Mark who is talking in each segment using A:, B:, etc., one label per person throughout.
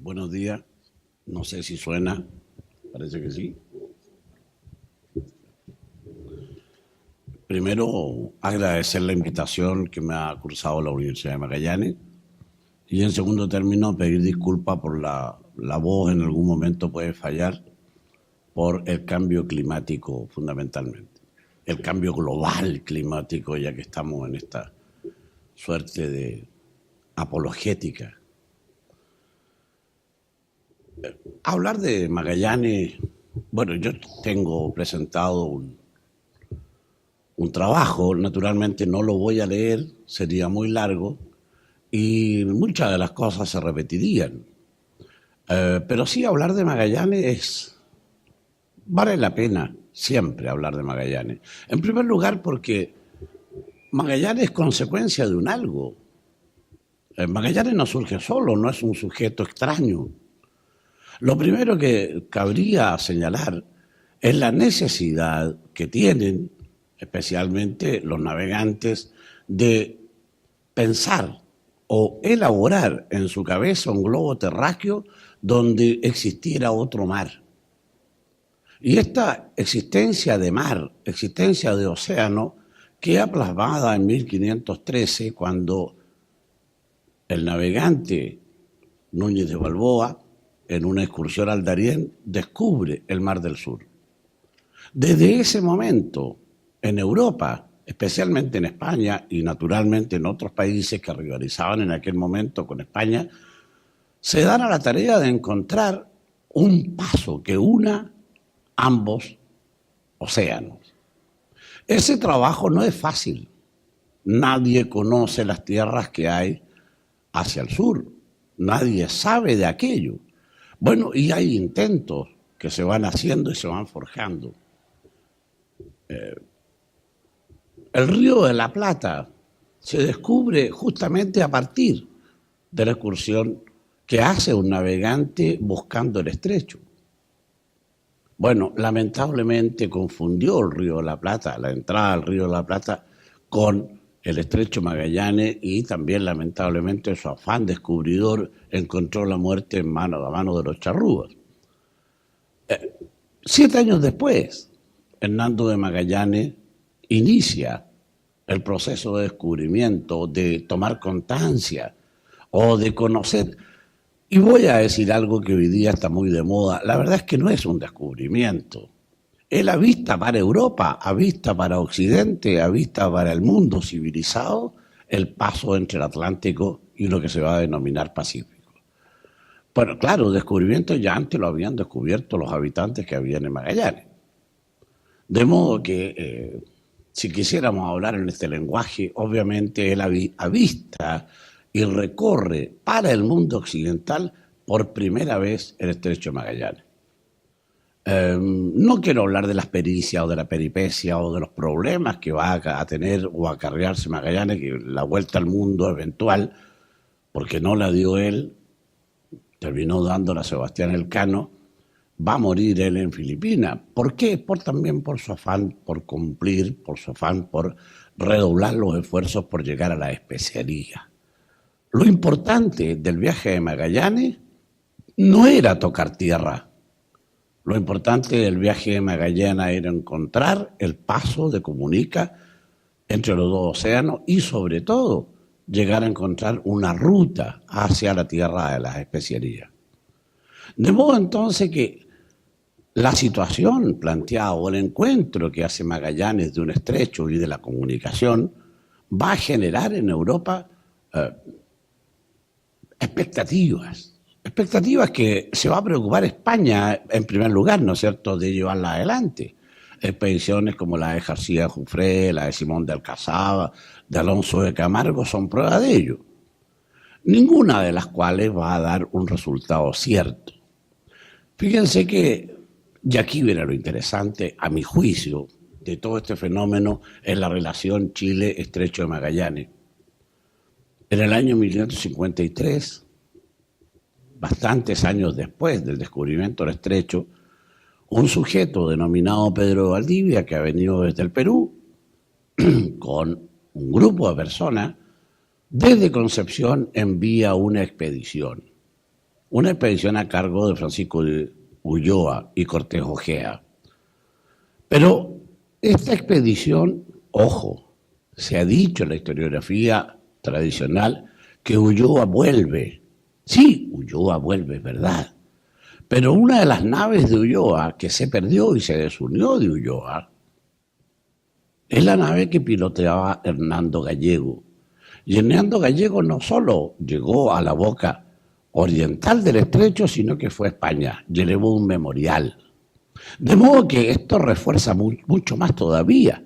A: Buenos días. No sé si suena. Parece que sí. Primero, agradecer la invitación que me ha cursado la Universidad de Magallanes. Y en segundo término, pedir disculpas por la voz en algún momento puede fallar por el cambio climático fundamentalmente. El cambio global climático, ya que estamos en esta suerte de apologética. Hablar de Magallanes, bueno, yo tengo presentado un trabajo, naturalmente no lo voy a leer, sería muy largo y muchas de las cosas se repetirían. Pero sí hablar de Magallanes vale la pena siempre hablar de Magallanes. En primer lugar porque Magallanes es consecuencia de un algo. Magallanes no surge solo, no es un sujeto extraño. Lo primero que cabría señalar es la necesidad que tienen, especialmente los navegantes, de pensar o elaborar en su cabeza un globo terráqueo donde existiera otro mar. Y esta existencia de mar, existencia de océano, queda plasmada en 1513 cuando el navegante Núñez de Balboa, en una excursión al Darién, descubre el Mar del Sur. Desde ese momento, en Europa, especialmente en España y naturalmente en otros países que rivalizaban en aquel momento con España, se dan a la tarea de encontrar un paso que una ambos océanos. Ese trabajo no es fácil. Nadie conoce las tierras que hay hacia el sur. Nadie sabe de aquello. Bueno, y hay intentos que se van haciendo y se van forjando. El Río de la Plata se descubre justamente a partir de la excursión que hace un navegante buscando el estrecho. Bueno, lamentablemente confundió el Río de la Plata, la entrada al Río de la Plata, con el estrecho Magallanes y también lamentablemente su afán descubridor encontró la muerte a mano de los charrúas. 7 años después, Hernando de Magallanes inicia el proceso de descubrimiento, de tomar constancia o de conocer. Y voy a decir algo que hoy día está muy de moda. La verdad es que no es un descubrimiento. Él avista para Europa, avista para Occidente, avista para el mundo civilizado el paso entre el Atlántico y lo que se va a denominar Pacífico. Bueno, claro, descubrimiento ya antes lo habían descubierto los habitantes que habían en Magallanes. De modo que, si quisiéramos hablar en este lenguaje, obviamente él avista y recorre para el mundo occidental por primera vez el estrecho de Magallanes. No quiero hablar de las pericias o de la peripecia o de los problemas que va a tener o a acarrearse Magallanes, que la vuelta al mundo eventual, porque no la dio él, terminó dándola a Sebastián Elcano, va a morir él en Filipinas. ¿Por qué? También por su afán por cumplir, por su afán por redoblar los esfuerzos por llegar a la especialía. Lo importante del viaje de Magallanes no era tocar tierra. Lo importante del viaje de Magallanes era encontrar el paso de comunica entre los dos océanos y sobre todo llegar a encontrar una ruta hacia la tierra de las especialías. De modo entonces que la situación planteada o el encuentro que hace Magallanes de un estrecho y de la comunicación va a generar en Europa expectativas que se va a preocupar España en primer lugar, ¿no es cierto?, de llevarla adelante. Expediciones como la de García Jufré, la de Simón de Alcazaba, de Alonso de Camargo son prueba de ello. Ninguna de las cuales va a dar un resultado cierto. Fíjense que, y aquí viene lo interesante, a mi juicio, de todo este fenómeno es la relación Chile-Estrecho de Magallanes. En el año 1553, bastantes años después del descubrimiento del estrecho, un sujeto denominado Pedro de Valdivia, que ha venido desde el Perú, con un grupo de personas, desde Concepción envía una expedición. una expedición a cargo de Francisco de Ulloa y Cortés Ojea. Pero esta expedición, ojo, se ha dicho en la historiografía tradicional que Ulloa vuelve. Sí, Ulloa vuelve, es verdad. Pero una de las naves de Ulloa que se perdió y se desunió de Ulloa es la nave que piloteaba Hernando Gallego. Y Hernando Gallego no solo llegó a la boca oriental del estrecho, sino que fue a España y elevó un memorial. De modo que esto refuerza mucho más todavía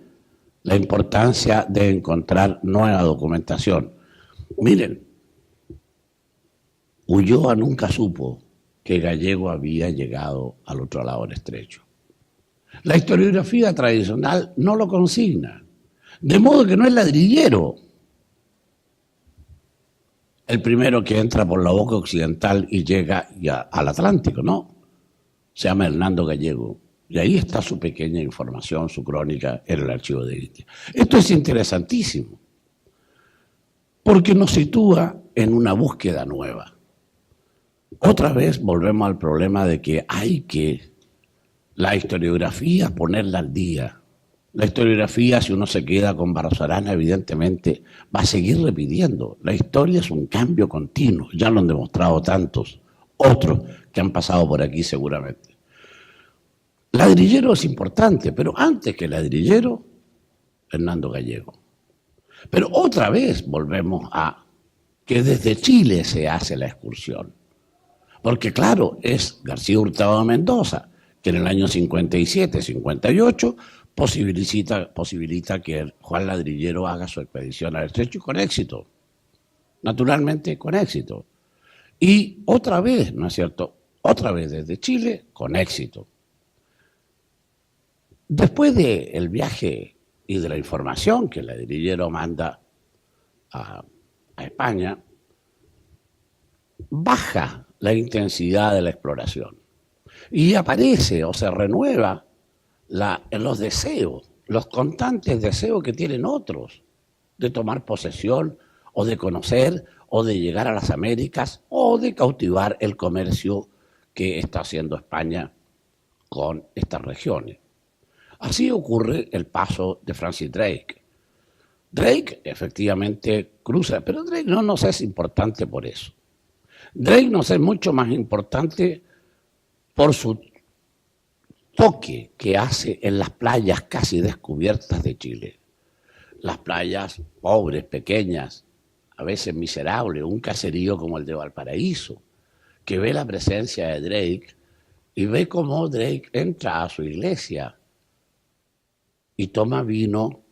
A: la importancia de encontrar nueva documentación. Miren, Ulloa nunca supo que Gallego había llegado al otro lado del estrecho. La historiografía tradicional no lo consigna, de modo que no es Ladrillero el primero que entra por la boca occidental y llega ya al Atlántico, no. Se llama Hernando Gallego. Y ahí está su pequeña información, su crónica en el archivo de India. Esto es interesantísimo, porque nos sitúa en una búsqueda nueva. Otra vez volvemos al problema de que hay que la historiografía ponerla al día. La historiografía, si uno se queda con Barros Arana, evidentemente va a seguir repitiendo. La historia es un cambio continuo, ya lo han demostrado tantos otros que han pasado por aquí seguramente. Ladrillero es importante, pero antes que Ladrillero, Hernando Gallego. Pero otra vez volvemos a que desde Chile se hace la excursión. Porque claro, es García Hurtado de Mendoza, que en el año 57, 58, posibilita que Juan Ladrillero haga su expedición al estrecho y con éxito. Naturalmente, con éxito. Y otra vez, ¿no es cierto? Otra vez desde Chile, con éxito. Después del viaje y de la información que Ladrillero manda a España, baja la intensidad de la exploración y aparece o se renueva los deseos, los constantes deseos que tienen otros de tomar posesión o de conocer o de llegar a las Américas o de cautivar el comercio que está haciendo España con estas regiones. Así ocurre el paso de Francis Drake. Drake efectivamente cruza, pero Drake no nos es importante por eso. Drake nos es mucho más importante por su toque que hace en las playas casi descubiertas de Chile. Las playas pobres, pequeñas, a veces miserables, un caserío como el de Valparaíso, que ve la presencia de Drake y ve cómo Drake entra a su iglesia y toma vino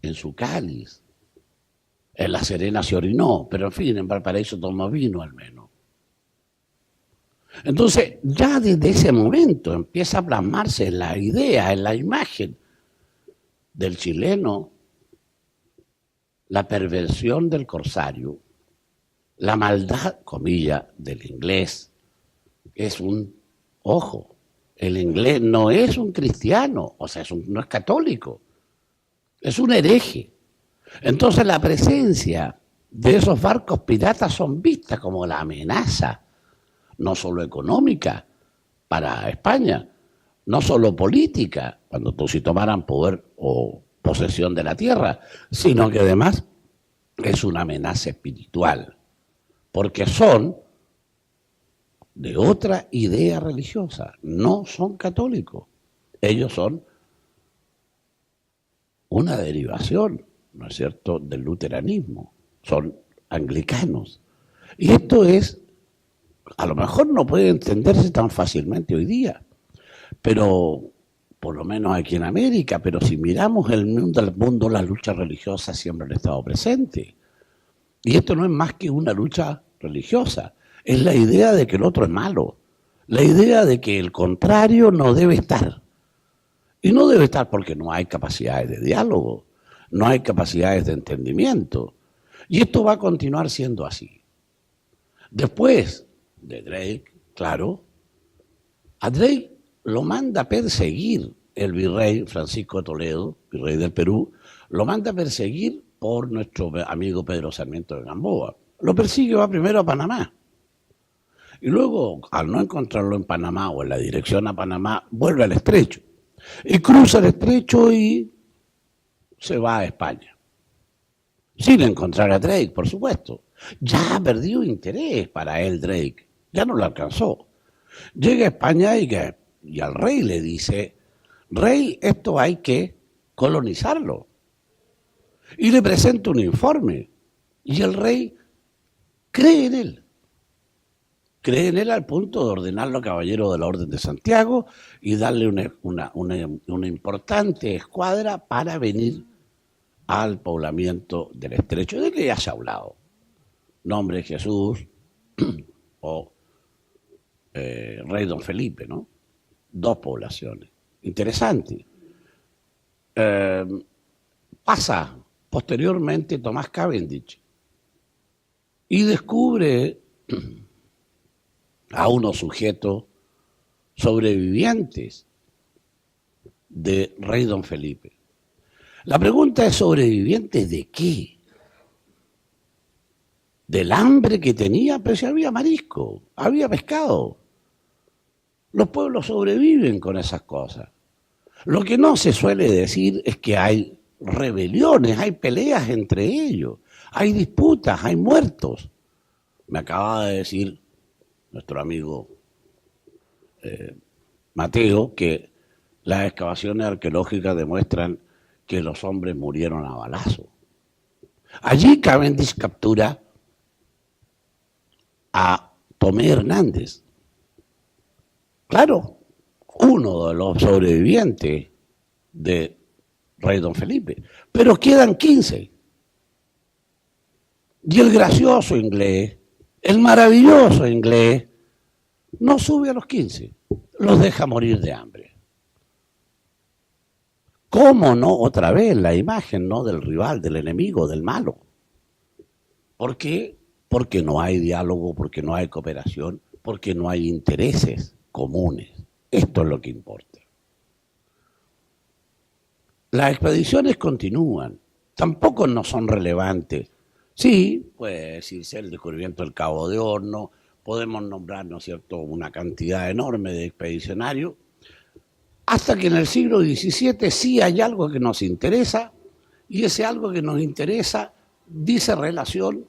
A: en su cáliz. En La Serena se orinó, pero en fin, en Valparaíso toma vino al menos. Entonces, ya desde ese momento empieza a plasmarse la idea, en la imagen del chileno, la perversión del corsario, la maldad, comillas, del inglés. Es un, ojo, el inglés no es un cristiano, o sea, no es católico, es un hereje. Entonces la presencia de esos barcos piratas son vistas como la amenaza, no solo económica para España, no solo política, cuando si tomaran poder o posesión de la tierra, sino que además es una amenaza espiritual, porque son de otra idea religiosa, no son católicos, ellos son una derivación, ¿no es cierto?, del luteranismo, son anglicanos. Y esto es, a lo mejor no puede entenderse tan fácilmente hoy día, pero por lo menos aquí en América, pero si miramos el mundo, las luchas religiosas siempre han estado presentes. Y esto no es más que una lucha religiosa, es la idea de que el otro es malo, la idea de que el contrario no debe estar. Y no debe estar porque no hay capacidades de diálogo, no hay capacidades de entendimiento. Y esto va a continuar siendo así. Después de Drake, claro, a Drake lo manda a perseguir el virrey Francisco de Toledo, virrey del Perú, lo manda a perseguir por nuestro amigo Pedro Sarmiento de Gamboa. Lo persigue, va primero a Panamá. Y luego, al no encontrarlo en Panamá o en la dirección a Panamá, vuelve al estrecho. Y cruza el estrecho y se va a España. Sin encontrar a Drake, por supuesto. Ya perdió interés para él Drake. Ya no lo alcanzó. Llega a España y al rey le dice, rey, esto hay que colonizarlo. Y le presenta un informe. Y el rey cree en él. Cree en él al punto de ordenarlo caballero de la Orden de Santiago y darle una importante escuadra para venir al poblamiento del estrecho, de que ya se ha hablado. Nombre Jesús o Rey Don Felipe, ¿no? Dos poblaciones. Interesante. Pasa posteriormente Tomás Cavendish y descubre a unos sujetos sobrevivientes de Rey Don Felipe. La pregunta es, ¿sobrevivientes de qué? Del hambre que tenía, pero si había marisco, había pescado. Los pueblos sobreviven con esas cosas. Lo que no se suele decir es que hay rebeliones, hay peleas entre ellos, hay disputas, hay muertos. Me acaba de decir nuestro amigo Mateo que las excavaciones arqueológicas demuestran que los hombres murieron a balazo. Allí Cavendish captura a Tomé Hernández. Claro, uno de los sobrevivientes de Rey Don Felipe. Pero quedan 15. Y el gracioso inglés, el maravilloso inglés, no sube a los 15, los deja morir de hambre. ¿Cómo no? Otra vez la imagen, ¿no? Del rival, del enemigo, del malo. ¿Por qué? Porque no hay diálogo, porque no hay cooperación, porque no hay intereses comunes. Esto es lo que importa. Las expediciones continúan, tampoco no son relevantes. Sí, puede decirse el descubrimiento del Cabo de Horno, podemos nombrar, ¿no es cierto?, una cantidad enorme de expedicionarios, hasta que en el siglo XVII sí hay algo que nos interesa, y ese algo que nos interesa dice relación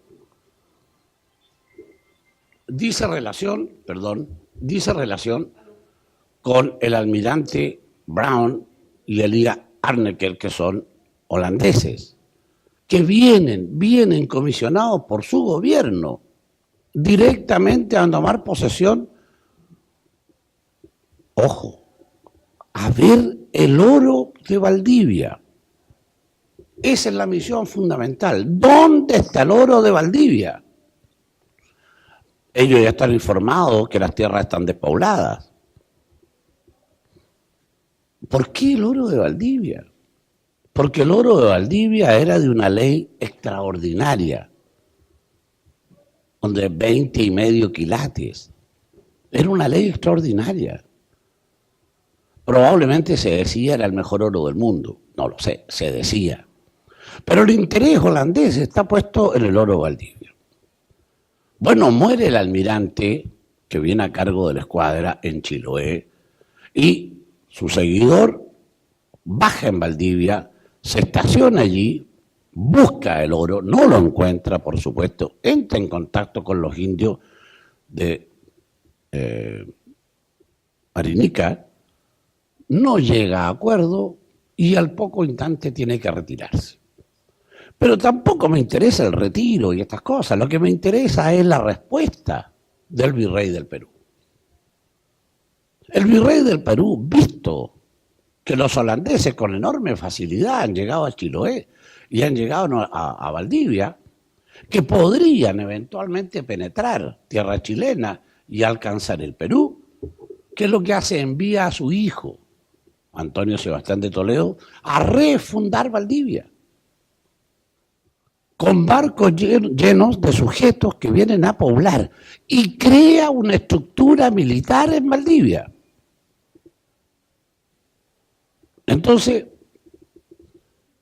A: con el almirante Brown y Elia Arneker, que son holandeses, que vienen comisionados por su gobierno directamente a tomar posesión, ojo, a ver el oro de Valdivia. Esa es la misión fundamental. ¿Dónde está el oro de Valdivia? Ellos ya están informados que las tierras están despobladas. ¿Por qué el oro de Valdivia? Porque el oro de Valdivia era de una ley extraordinaria, donde 20,5 quilates. Era una ley extraordinaria. Probablemente se decía era el mejor oro del mundo. No lo sé, se decía. Pero el interés holandés está puesto en el oro de Valdivia. Bueno, muere el almirante que viene a cargo de la escuadra en Chiloé y su seguidor baja en Valdivia, se estaciona allí, busca el oro, no lo encuentra, por supuesto, entra en contacto con los indios de Marinica, no llega a acuerdo y al poco instante tiene que retirarse. Pero tampoco me interesa el retiro y estas cosas, lo que me interesa es la respuesta del virrey del Perú. El virrey del Perú, visto que los holandeses con enorme facilidad han llegado a Chiloé y han llegado a Valdivia, que podrían eventualmente penetrar tierra chilena y alcanzar el Perú, ¿qué es lo que hace? Envía a su hijo, Antonio Sebastián de Toledo, a refundar Valdivia, con barcos llenos de sujetos que vienen a poblar, y crea una estructura militar en Valdivia. Entonces,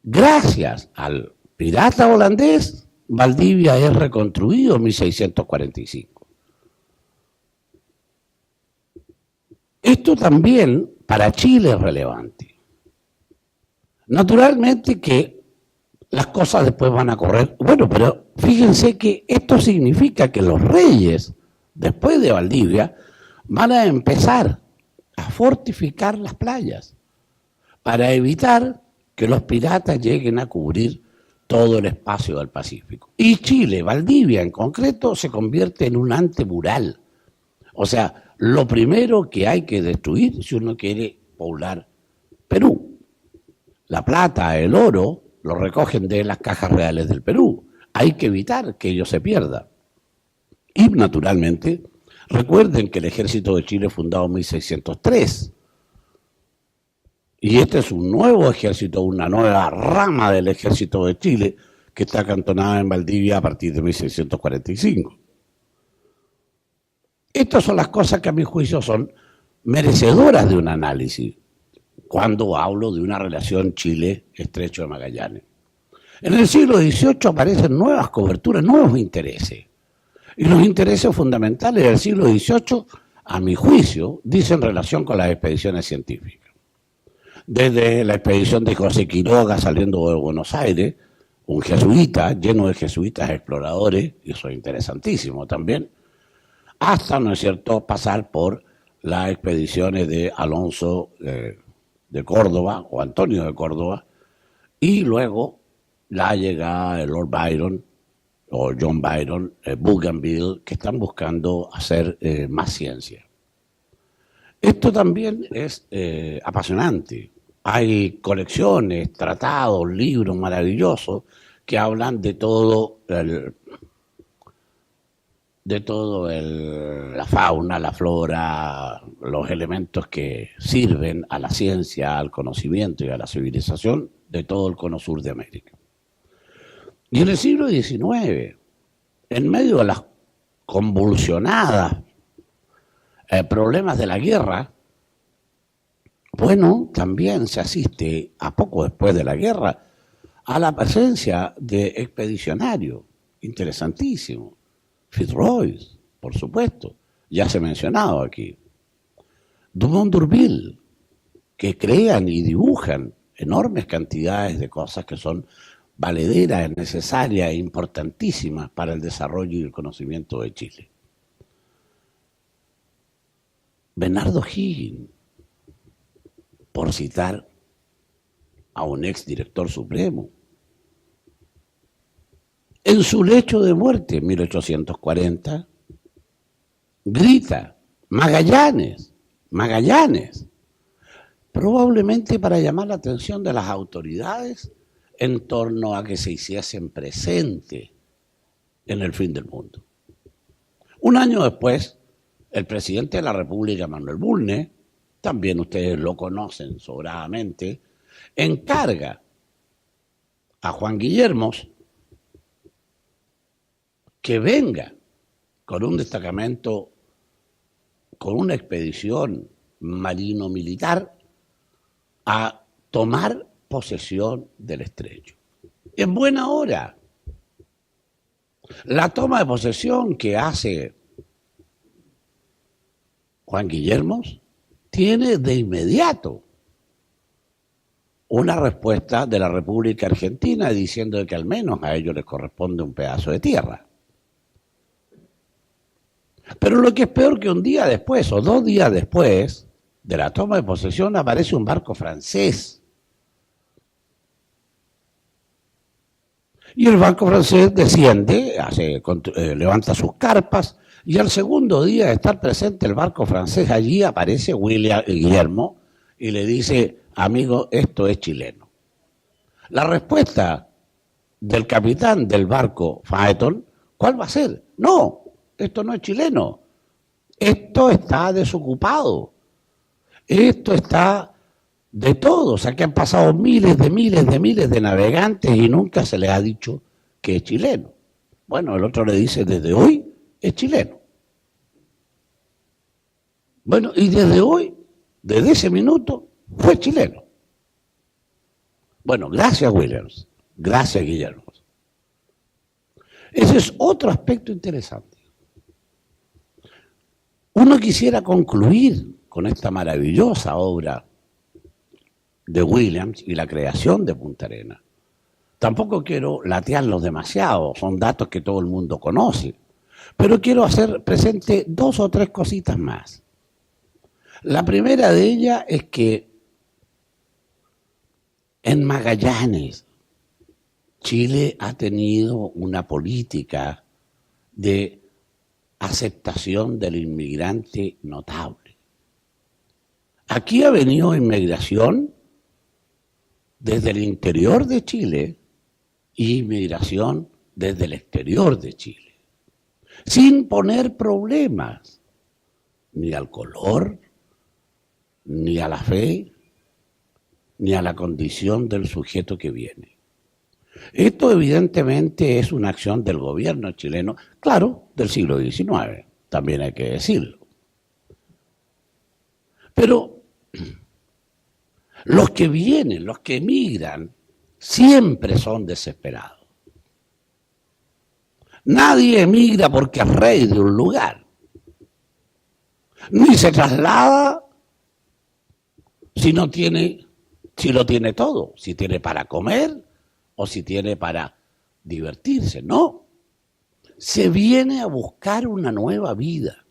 A: gracias al pirata holandés, Valdivia es reconstruido en 1645. Esto también para Chile es relevante. Naturalmente que las cosas después van a correr. Bueno, pero fíjense que esto significa que los reyes, después de Valdivia, van a empezar a fortificar las playas para evitar que los piratas lleguen a cubrir todo el espacio del Pacífico. Y Chile, Valdivia en concreto, se convierte en un antemural. O sea, lo primero que hay que destruir si uno quiere poblar Perú. La plata, el oro, lo recogen de las cajas reales del Perú. Hay que evitar que ello se pierda. Y, naturalmente, recuerden que el Ejército de Chile fue fundado en 1603. Y este es un nuevo ejército, una nueva rama del Ejército de Chile que está acantonada en Valdivia a partir de 1645. Estas son las cosas que a mi juicio son merecedoras de un análisis cuando hablo de una relación Chile-Estrecho de Magallanes. En el siglo XVIII aparecen nuevas coberturas, nuevos intereses. Y los intereses fundamentales del siglo XVIII, a mi juicio, dicen relación con las expediciones científicas. Desde la expedición de José Quiroga saliendo de Buenos Aires, un jesuita, lleno de jesuitas exploradores, y eso es interesantísimo también, hasta, ¿no es cierto?, pasar por las expediciones de Alonso de Córdoba, o Antonio de Córdoba, y luego la llegada de Lord Byron, o John Byron, Bougainville, que están buscando hacer más ciencia. Esto también es apasionante. Hay colecciones, tratados, libros maravillosos que hablan de todo la fauna, la flora, los elementos que sirven a la ciencia, al conocimiento y a la civilización de todo el cono sur de América. Y en el siglo XIX, en medio de las convulsionadas problemas de la guerra, bueno, también se asiste, a poco después de la guerra, a la presencia de expedicionarios, interesantísimo. Fitzroy, por supuesto, ya se ha mencionado aquí. Dumont d'Urville, que crean y dibujan enormes cantidades de cosas que son valederas, necesarias e importantísimas para el desarrollo y el conocimiento de Chile. Bernardo Higgins, por citar a un exdirector supremo, en su lecho de muerte, en 1840, grita, Magallanes, Magallanes, probablemente para llamar la atención de las autoridades en torno a que se hiciesen presente en el fin del mundo. Un año después, el presidente de la República, Manuel Bulnes, también ustedes lo conocen sobradamente, encarga a Juan Guillermos que venga con un destacamento, con una expedición marino-militar a tomar posesión del estrecho. En buena hora. La toma de posesión que hace Juan Guillermos tiene de inmediato una respuesta de la República Argentina diciendo que al menos a ellos les corresponde un pedazo de tierra. Pero lo que es peor que un día después o 2 días después de la toma de posesión aparece un barco francés. Y el barco francés desciende, levanta sus carpas, y al segundo día de estar presente el barco francés allí aparece Guillermo y le dice, amigo, esto es chileno. La respuesta del capitán del barco Phaeton, ¿cuál va a ser? No, esto no es chileno, esto está desocupado, esto está de todo, o sea que han pasado miles de navegantes y nunca se les ha dicho que es chileno. Bueno, el otro le dice, desde hoy es chileno. Bueno, y desde hoy, desde ese minuto, fue chileno. Bueno, gracias Williams, gracias Guillermo. Ese es otro aspecto interesante. Uno quisiera concluir con esta maravillosa obra de Williams y la creación de Punta Arenas. Tampoco quiero latearlos demasiado, son datos que todo el mundo conoce, pero quiero hacer presente 2 o 3 cositas más. La primera de ellas es que en Magallanes, Chile ha tenido una política de aceptación del inmigrante notable. Aquí ha venido inmigración desde el interior de Chile y inmigración desde el exterior de Chile, sin poner problemas ni al color, ni a la fe, ni a la condición del sujeto que viene. Esto evidentemente es una acción del gobierno chileno, claro, del siglo XIX, también hay que decirlo. Pero los que vienen, los que emigran, siempre son desesperados. Nadie emigra porque es rey de un lugar, ni se traslada si lo tiene todo, si tiene para comer o si tiene para divertirse. No, se viene a buscar una nueva vida.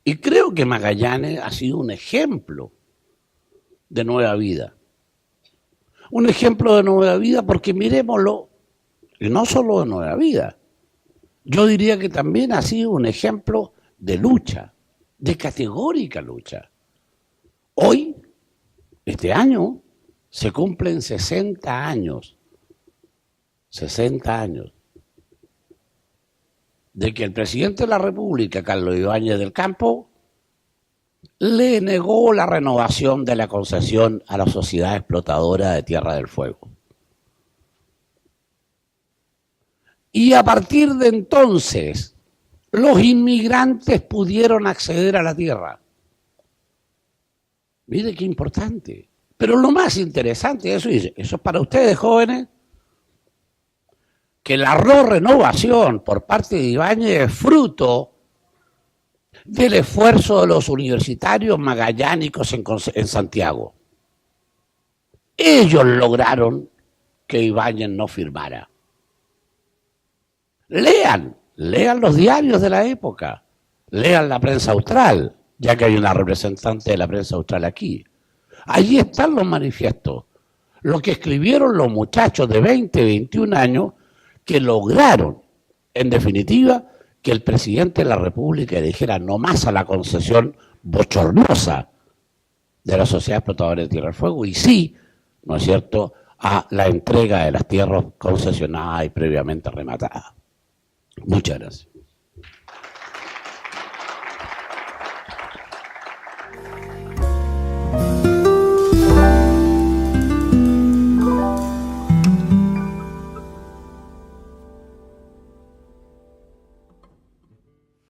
A: Y creo que Magallanes ha sido un ejemplo de nueva vida. Un ejemplo de nueva vida porque mirémoslo, y no solo de nueva vida, yo diría que también ha sido un ejemplo de lucha, de categórica lucha. Hoy, este año, se cumplen 60 años de que el presidente de la República, Carlos Ibáñez del Campo, le negó la renovación de la concesión a la sociedad explotadora de Tierra del Fuego. Y a partir de entonces, los inmigrantes pudieron acceder a la tierra. Mire qué importante. Pero lo más interesante, eso es para ustedes, jóvenes, que la renovación por parte de Ibáñez es fruto del esfuerzo de los universitarios magallánicos en Santiago. Ellos lograron que Ibáñez no firmara. Lean los diarios de la época, lean la prensa austral, ya que hay una representante de la prensa austral aquí. Allí están los manifiestos, lo que escribieron los muchachos de 20, 21 años que lograron, en definitiva, que el presidente de la República dijera no más a la concesión bochornosa de la sociedad explotadora de Tierra del Fuego y sí, ¿no es cierto?, a la entrega de las tierras concesionadas y previamente rematadas. Muchas gracias.